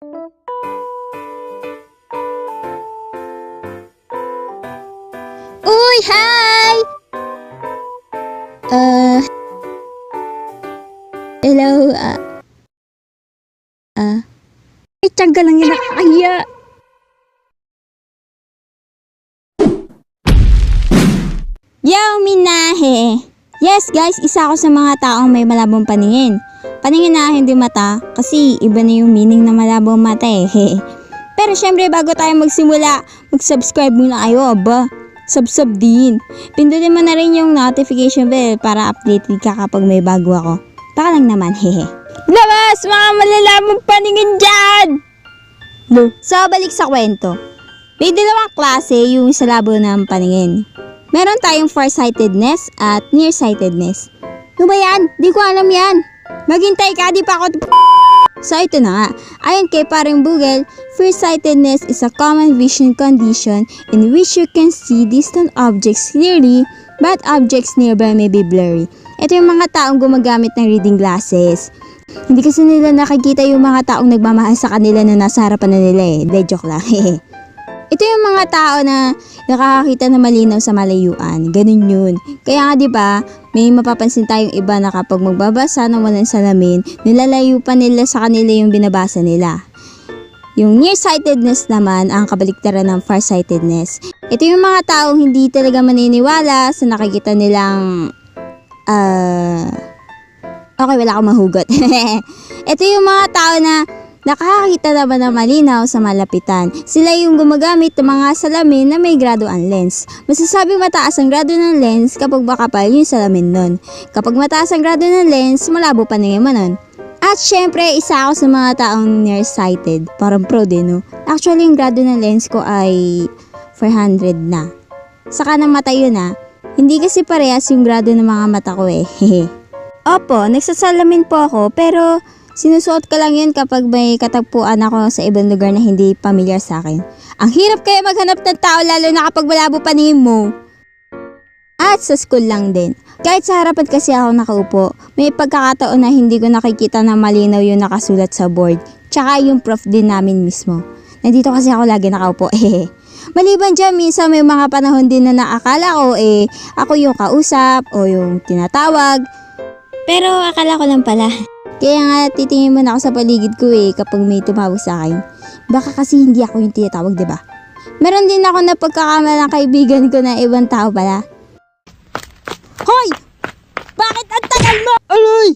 Uy, hi! Hello, tiyaga lang yun, nakakaya. Yo, minahe! Yes guys, isa ako sa mga taong may malabong paningin. Paningin na hindi mata, kasi iba na yung meaning ng malabong mata eh. Pero syempre bago tayo magsimula, mag-subscribe muna kayo, aba. Sub din. Pindutin mo na rin yung notification bell para updated ka kapag may bago ako. Baka lang naman, hehe. Labas! Mga malalamang paningin dyan! No. So, balik sa kwento. May dalawang klase yung sa labo ng paningin. Meron tayong farsightedness at nearsightedness. Ano ba yan? Di ko alam yan. Maghintay ka, di pa ako... So ito na nga, ayon kay parang Google, farsightedness is a common vision condition in which you can see distant objects clearly but objects nearby may be blurry. Ito yung mga taong gumagamit ng reading glasses. Hindi kasi nila nakikita yung mga taong nagmamahal sa kanila na nasa harapan na nila eh. De joke lang. Ito yung mga tao na nakakakita na malinaw sa malayuan. Ganun yun. Kaya nga diba, may mapapansin tayong iba na kapag magbabasa ng walang salamin, nilalayo pa nila sa kanila yung binabasa nila. Yung nearsightedness naman ang kabaliktaran ng farsightedness. Ito yung mga taong hindi talaga maniniwala sa nakikita nilang... Okay, wala akong mahugot. Ito yung mga tao na nakakakita naman ng malinaw sa malapitan. Sila yung gumagamit ng mga salamin na may graduan lens. Masasabing mataas ang grado ng lens kapag makapal yung salamin nun. Kapag mataas ang grado ng lens, malabo pa na yung nun. At syempre, isa ako sa mga taong nearsighted. Parang pro din, no? Actually, yung grado ng lens ko ay 400 na. Sa kanang mata yun, ha? Hindi kasi parehas yung grado ng mga mata ko, eh. Opo, nagsasalamin po ako, pero sinusuot ko lang yun kapag may katagpuan ako sa ibang lugar na hindi pamilyar sa akin. Ang hirap kaya maghanap ng tao lalo na kapag malabo paningin mo. At sa school lang din. Kahit sa harapan kasi ako nakaupo, may pagkakataon na hindi ko nakikita na malinaw yung nakasulat sa board. Tsaka yung prof din namin mismo. Nandito kasi ako lagi nakaupo. Maliban dyan, minsan may mga panahon din na naakala ko ako yung kausap o yung tinatawag. Pero akala ko lang pala. Kaya nga titingin muna ako sa paligid ko kapag may tumawag sa akin. Baka kasi hindi ako yung tinatawag, diba? Meron din ako na pagkakamalang kaibigan ko na ibang tao pala. Hoy! Bakit ang tagal mo? Alay!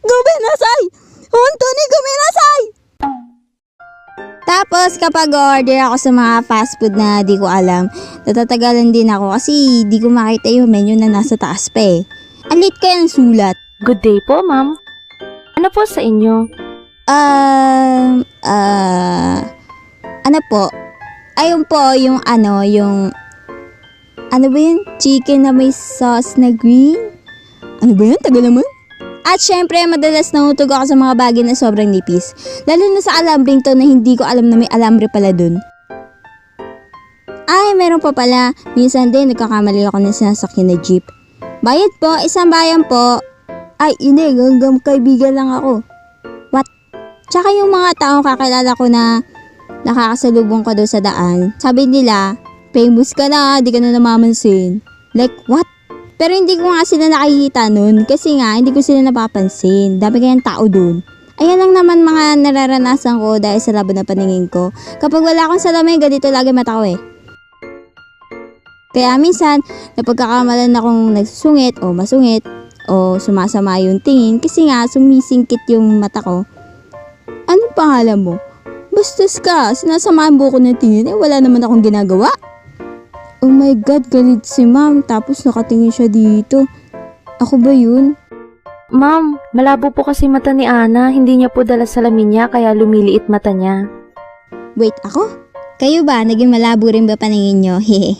Guminasay! Anthony, guminasay! Tapos kapag order ako sa mga fast food na di ko alam, natatagalan din ako kasi di ko makita yung menu na nasa taas pa eh. Ang late kaya ng sulat. Good day po, ma'am. Ano po sa inyo? Ano po? Ayun po, yung ano ba yun? Chicken na may sauce na green? Ano ba yun? Tagal naman. At syempre, madalas nahutog ako sa mga bagay na sobrang nipis. Lalo na sa alambring to na hindi ko alam na may alambre pala dun. Ay, meron pa pala. Minsan din, nagkakamali ako ng sinasakyan na jeep. Bayad po, isang bayan po. Ay, hindi, hanggang kaibigan lang ako. What? Tsaka yung mga taong kakilala ko na nakakasalubong ko doon sa daan, sabi nila, famous ka na, di ka na namamansin. Like, what? Pero hindi ko nga sila nakikita nun kasi nga hindi ko sila napapansin. Dami kayang tao dun. Ayan lang naman mga nararanasan ko dahil sa labo na paningin ko. Kapag wala akong salamin, ganito lagi mata ko eh. Kaya minsan, napagkakamalan akong nagsusungit o masungit o sumasama yung tingin kasi nga sumisingkit yung mata ko. Anong pangalan mo? Bastos ka, sinasamaan mo ko ng tingin wala naman akong ginagawa. Oh my God, galit si ma'am tapos nakatingin siya dito. Ako ba yun? Ma'am, malabo po kasi mata ni Ana. Hindi niya po dala salamin niya kaya lumiliit mata niya. Wait, ako? Kayo ba? Naging malabo rin ba paningin nyo? Hehe.